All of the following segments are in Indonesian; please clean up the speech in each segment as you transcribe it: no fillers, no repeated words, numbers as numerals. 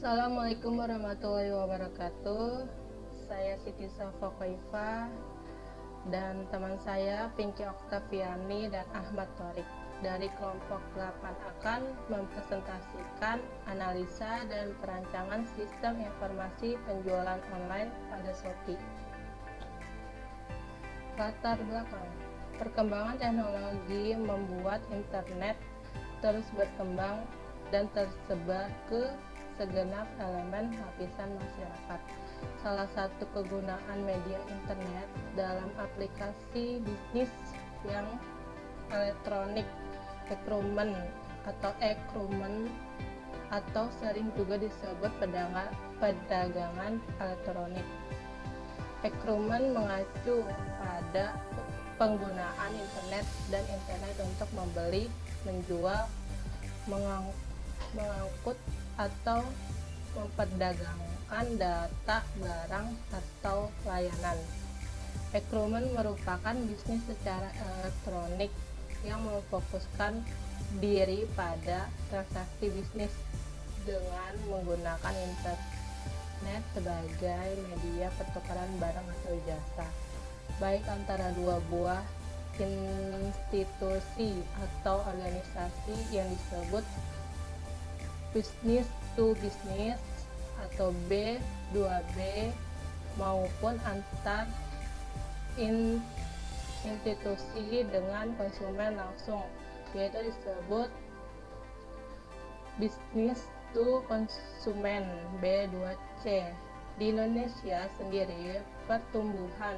Assalamualaikum warahmatullahi wabarakatuh. Saya Siti Safa Koifa dan teman saya Pinky Oktaviani dan Ahmad Thorik dari kelompok 8 akan mempresentasikan analisa dan perancangan sistem informasi penjualan online pada Shopee. Latar belakang: perkembangan teknologi membuat internet terus berkembang dan tersebar ke segenap elemen lapisan masyarakat. Salah satu kegunaan media internet dalam aplikasi bisnis yang elektronik, e-commerce atau sering juga disebut perdagangan elektronik. E-commerce mengacu pada penggunaan internet dan internet untuk membeli, menjual, mengangkut atau memperdagangkan data, barang, atau layanan. E-commerce merupakan bisnis secara elektronik yang memfokuskan diri pada transaksi bisnis dengan menggunakan internet sebagai media pertukaran barang atau jasa, baik antara dua buah institusi atau organisasi yang disebut business to business atau B2B maupun antar institusi dengan konsumen langsung, yaitu disebut business to konsumen B2C. Di Indonesia sendiri, pertumbuhan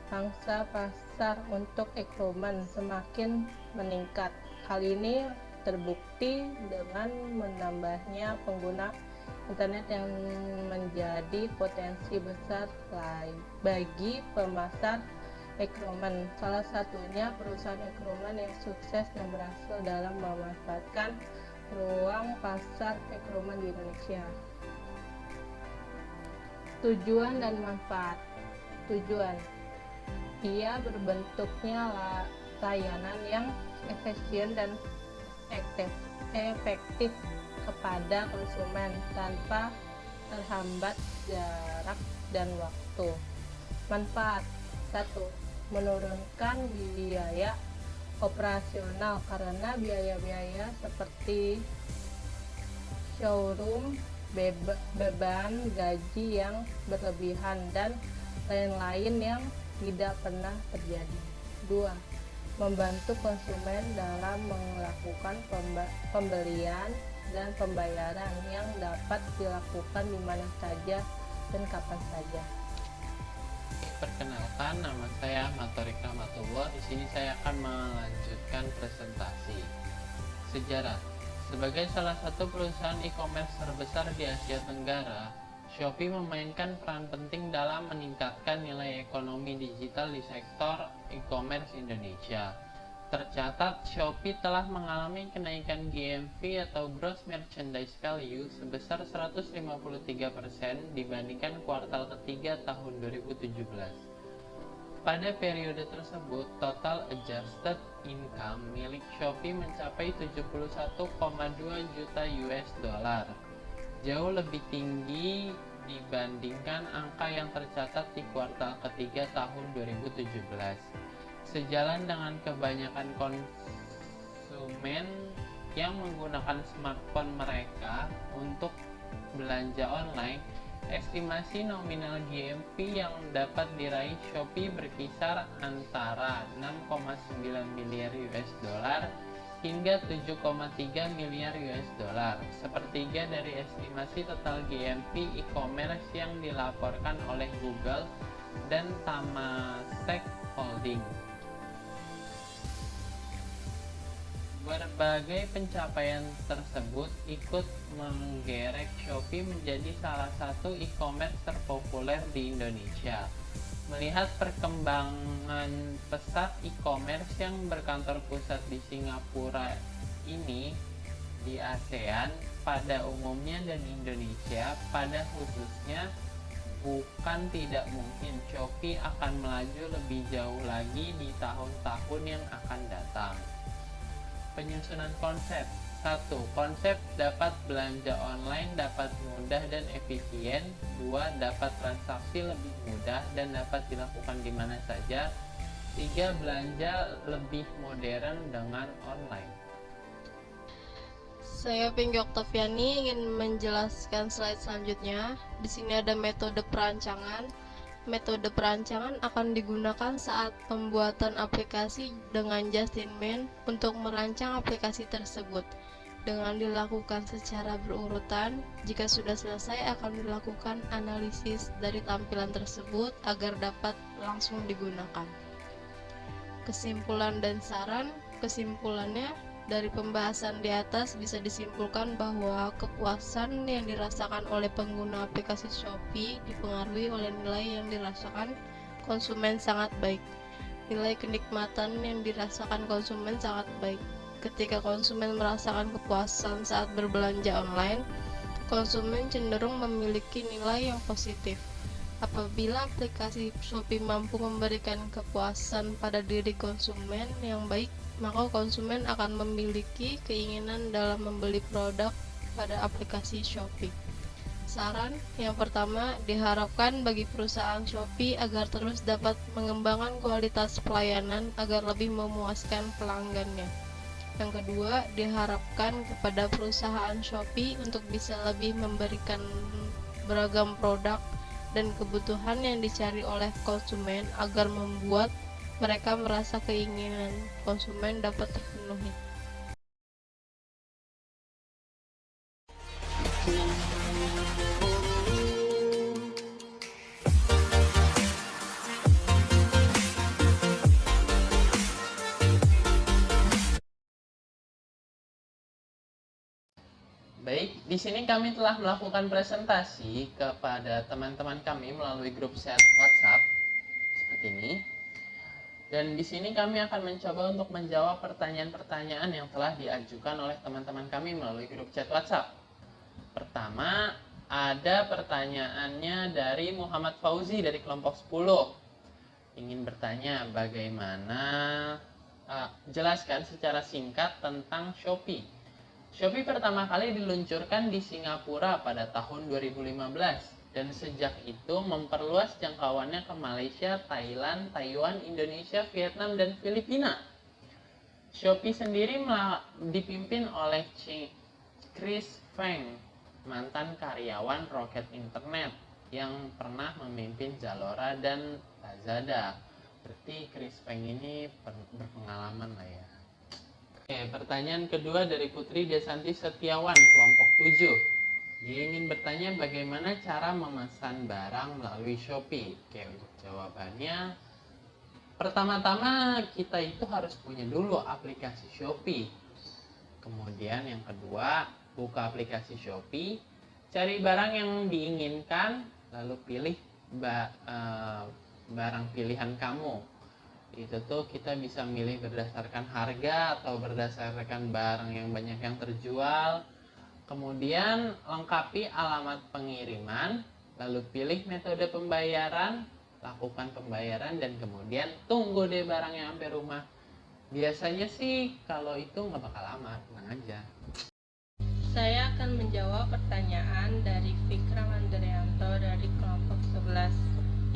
pangsa pasar untuk e-commerce semakin meningkat. Hal ini terbukti dengan menambahnya pengguna internet yang menjadi potensi besar bagi pemasar e-commerce. Salah satunya perusahaan e-commerce yang sukses dan berhasil dalam memanfaatkan ruang pasar e-commerce di Indonesia. Tujuan dan manfaat. Tujuan: ia berbentuknya layanan yang efisien dan efektif kepada konsumen tanpa terhambat jarak dan waktu. Manfaat: 1. Menurunkan biaya operasional karena biaya-biaya seperti showroom, beban gaji yang berlebihan, dan lain-lain yang tidak pernah terjadi. 2. Membantu konsumen dalam melakukan pembelian dan pembayaran yang dapat dilakukan di mana saja dan kapan saja. Perkenalkan, nama saya Ahmad Thorik Rahmatullah. Di sini saya akan melanjutkan presentasi. Sejarah. Sebagai salah satu perusahaan e-commerce terbesar di Asia Tenggara, Shopee memainkan peran penting dalam meningkatkan nilai ekonomi digital di sektor e-commerce Indonesia. Tercatat, Shopee telah mengalami kenaikan GMV atau Gross Merchandise Value sebesar 153% dibandingkan kuartal ketiga tahun 2017. Pada periode tersebut, total adjusted income milik Shopee mencapai 71,2 juta US dollar. Jauh lebih tinggi dibandingkan angka yang tercatat di kuartal ketiga tahun 2017. Sejalan dengan kebanyakan konsumen yang menggunakan smartphone mereka untuk belanja online, estimasi nominal GMV yang dapat diraih Shopee berkisar antara 6,9 miliar US dollar hingga 7,3 miliar US dollar, sepertiga dari estimasi total GMV e-commerce yang dilaporkan oleh Google dan Temasek Holding. Berbagai pencapaian tersebut ikut menggerek Shopee menjadi salah satu e-commerce terpopuler di Indonesia. Melihat perkembangan pesat e-commerce yang berkantor pusat di Singapura ini, di ASEAN pada umumnya dan Indonesia pada khususnya, bukan tidak mungkin Shopee akan melaju lebih jauh lagi di tahun-tahun yang akan datang. Penyusunan konsep. 1. Konsep dapat belanja online dapat mudah dan efisien. 2. Dapat transaksi lebih mudah dan dapat dilakukan di mana saja. 3. Belanja lebih modern dengan online. Saya Pinky Oktaviani ingin menjelaskan slide selanjutnya. Di sini ada metode perancangan. Metode perancangan akan digunakan saat pembuatan aplikasi dengan just-in-main untuk merancang aplikasi tersebut. Dengan dilakukan secara berurutan, jika sudah selesai akan dilakukan analisis dari tampilan tersebut agar dapat langsung digunakan. Kesimpulan dan saran. Kesimpulannya, dari pembahasan di atas bisa disimpulkan bahwa kepuasan yang dirasakan oleh pengguna aplikasi Shopee dipengaruhi oleh nilai yang dirasakan konsumen sangat baik. Nilai kenikmatan yang dirasakan konsumen sangat baik. Ketika konsumen merasakan kepuasan saat berbelanja online, konsumen cenderung memiliki nilai yang positif. Apabila aplikasi Shopee mampu memberikan kepuasan pada diri konsumen yang baik, maka konsumen akan memiliki keinginan dalam membeli produk pada aplikasi Shopee. Saran yang pertama, diharapkan bagi perusahaan Shopee agar terus dapat mengembangkan kualitas pelayanan agar lebih memuaskan pelanggannya. Yang kedua, diharapkan kepada perusahaan Shopee untuk bisa lebih memberikan beragam produk dan kebutuhan yang dicari oleh konsumen agar membuat mereka merasa keinginan konsumen dapat terpenuhi. Baik, di sini kami telah melakukan presentasi kepada teman-teman kami melalui grup chat WhatsApp seperti ini. Dan di sini kami akan mencoba untuk menjawab pertanyaan-pertanyaan yang telah diajukan oleh teman-teman kami melalui grup chat WhatsApp. Pertama, ada pertanyaannya dari Muhammad Fauzi dari kelompok 10. Ingin bertanya bagaimana jelaskan secara singkat tentang Shopee. Shopee pertama kali diluncurkan di Singapura pada tahun 2015. Dan sejak itu memperluas jangkauannya ke Malaysia, Thailand, Taiwan, Indonesia, Vietnam, dan Filipina. Shopee sendiri dipimpin oleh Chris Feng, mantan karyawan Rocket Internet yang pernah memimpin Zalora dan Lazada. Berarti Chris Feng ini berpengalaman lah ya. Oke, pertanyaan kedua dari Putri Desanti Setiawan, kelompok 7. Dia ingin bertanya bagaimana cara memesan barang melalui Shopee. Oke, untuk jawabannya, pertama-tama kita itu harus punya dulu aplikasi Shopee. Kemudian yang kedua, buka aplikasi Shopee, cari barang yang diinginkan, lalu pilih barang pilihan kamu. Itu tuh kita bisa milih berdasarkan harga atau berdasarkan barang yang banyak yang terjual. Kemudian lengkapi alamat pengiriman, lalu pilih metode pembayaran, lakukan pembayaran, dan kemudian tunggu deh barangnya sampai rumah. Biasanya sih kalau itu nggak bakal lama, tenang aja. Saya akan menjawab pertanyaan dari Fikram Andrianto dari kelompok 11.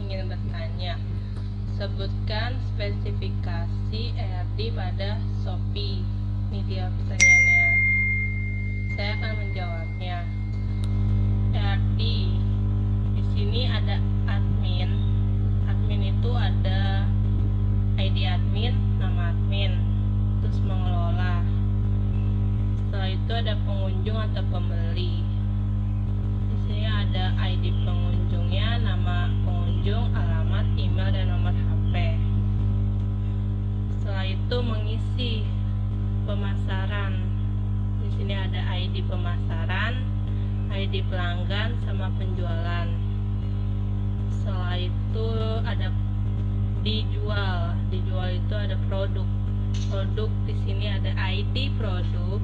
Ingin bertanya, sebutkan spesifikasi ERD pada Shopee. Ini dia pertanyaannya. Saya akan menjawabnya. ERD, di sini ada admin. Admin itu ada ID admin, nama admin, terus mengelola. Setelah itu ada pengunjung atau pembeli. Di sini ada ID pengunjungnya, nama pengunjung, alamat, email, dan nomor HP. Setelah itu mengisi pemasaran. Di sini ada ID pemasaran, ID pelanggan, sama penjualan. Setelah itu ada dijual. Dijual itu ada produk. Produk di sini ada ID produk,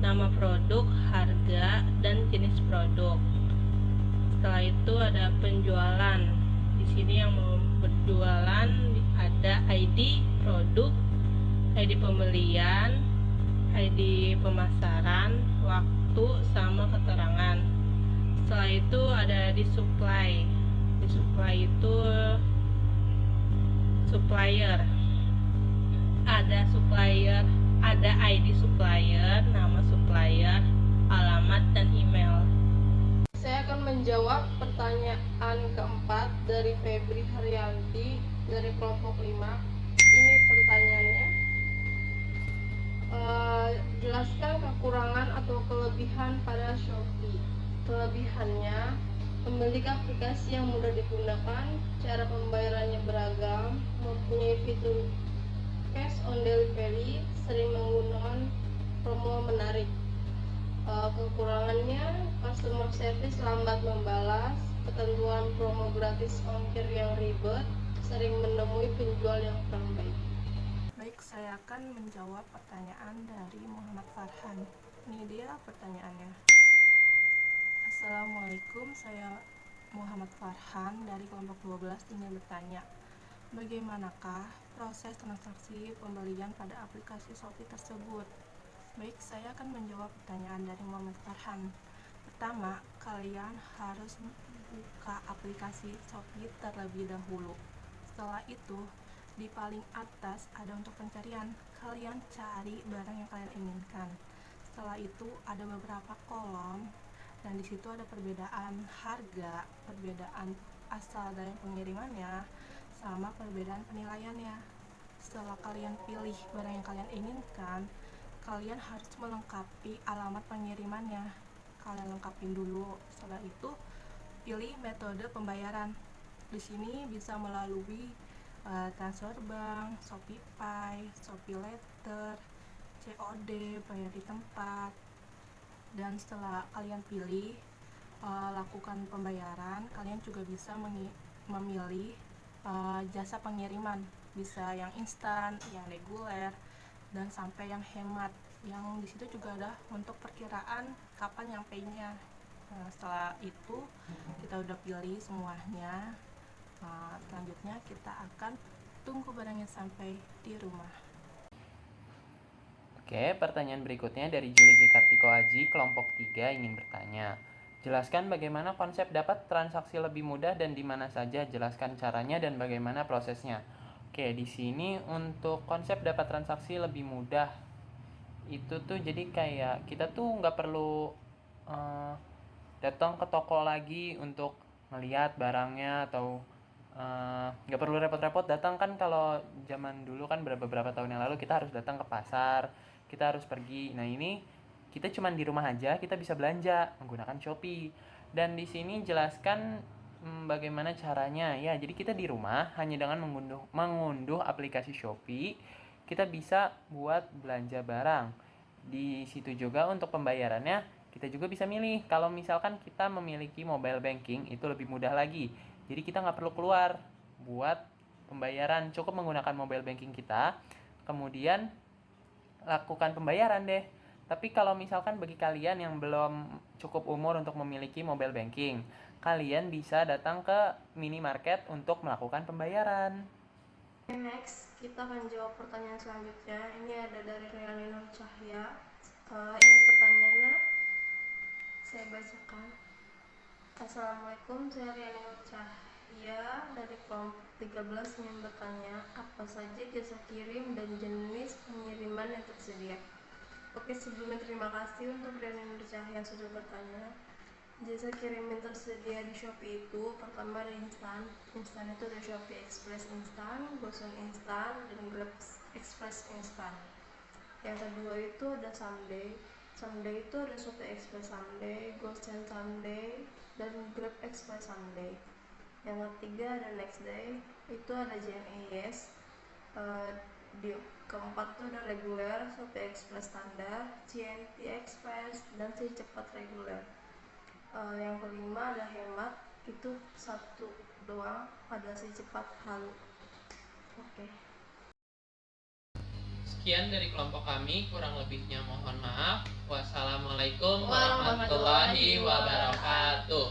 nama produk, harga, dan jenis produk. Setelah itu ada penjualan. Di sini yang mau berjualan ada ID produk, ID pembelian, ID pemasaran, waktu, sama keterangan. Setelah itu ada di supply. Di supply itu supplier. Ada ID supplier, nama supplier, alamat, dan email. Saya akan menjawab pertanyaan keempat dari Febri Haryanti dari kelompok 5. Ini pertanyaannya. Jelaskan kekurangan atau kelebihan pada Shopee. Kelebihannya, memiliki aplikasi yang mudah digunakan, cara pembayarannya beragam, mempunyai fitur cash on delivery, sering menggunakan promo menarik. Kekurangannya, customer service lambat membalas, ketentuan promo gratis ongkir yang ribet, sering menemui penjual yang kurang baik. Baik, saya akan menjawab pertanyaan dari Muhammad Farhan. Ini dia pertanyaannya. Assalamualaikum, saya Muhammad Farhan dari kelompok 12 ingin bertanya, bagaimanakah proses transaksi pembelian pada aplikasi Shopee tersebut? Baik, saya akan menjawab pertanyaan dari Muhammad Farhan. Pertama, kalian harus buka aplikasi Shopee terlebih dahulu. Setelah itu, di paling atas ada untuk pencarian. Kalian cari barang yang kalian inginkan. Setelah itu ada beberapa kolom dan di situ ada perbedaan harga, perbedaan asal dari pengirimannya, sama perbedaan penilaiannya. Setelah kalian pilih barang yang kalian inginkan, kalian harus melengkapi alamat pengirimannya. Kalian lengkapin dulu. Setelah itu pilih metode pembayaran. Di sini bisa melalui transfer bank, ShopeePay, ShopeeLetter, COD, bayar di tempat. Dan setelah kalian pilih lakukan pembayaran, kalian juga bisa memilih jasa pengiriman, bisa yang instan, yang reguler, dan sampai yang hemat. Yang di situ juga ada untuk perkiraan kapan nyampainya. Setelah itu kita udah pilih semuanya. Selanjutnya kita akan tunggu barangnya sampai di rumah. Oke, pertanyaan berikutnya dari Juli G. Kartiko Aji, kelompok 3 ingin bertanya. Jelaskan bagaimana konsep dapat transaksi lebih mudah dan di mana saja, jelaskan caranya dan bagaimana prosesnya. Oke, di sini untuk konsep dapat transaksi lebih mudah itu tuh jadi kayak kita tuh nggak perlu datang ke toko lagi untuk melihat barangnya atau nggak perlu repot-repot datang. Kan kalau zaman dulu kan beberapa tahun yang lalu kita harus datang ke pasar, kita harus pergi. Nah ini kita cuman di rumah aja kita bisa belanja menggunakan Shopee. Dan di sini jelaskan bagaimana caranya ya. Jadi kita di rumah hanya dengan mengunduh aplikasi Shopee kita bisa buat belanja barang. Di situ juga untuk pembayarannya kita juga bisa milih. Kalau misalkan kita memiliki mobile banking itu lebih mudah lagi. Jadi kita nggak perlu keluar buat pembayaran, cukup menggunakan mobile banking kita, kemudian lakukan pembayaran deh. Tapi kalau misalkan bagi kalian yang belum cukup umur untuk memiliki mobile banking, kalian bisa datang ke minimarket untuk melakukan pembayaran. Next, kita akan jawab pertanyaan selanjutnya. Ini ada dari Riani Nur Cahya. Ini pertanyaannya, saya bacakan. Assalamualaikum, saya Riani Nur Cahya dari kelompok 13 ingin bertanya, apa saja jasa kirim dan jenis pengiriman yang tersedia? Oke, sebelumnya terima kasih untuk Riani Nur Cahya sudah bertanya. Jasa kirim yang tersedia di Shopee itu pertama ada instan. Instan itu ada Shopee Express Instan, GoSend Instan, dan Grab Express Instan. Yang kedua itu ada Someday. Someday itu ada Shopee Express Someday, GoSend Someday, dan Grab Express Someday. Yang ketiga ada Next Day. Itu ada JNE. Di keempat itu ada reguler, Shopee Express standar, CNT Express, dan si cepat reguler. Yang kelima ada hemat, itu satu doang, ada si cepat halu. Oke. Sekian dari kelompok kami, kurang lebihnya mohon maaf. Wassalamualaikum warahmatullahi wabarakatuh.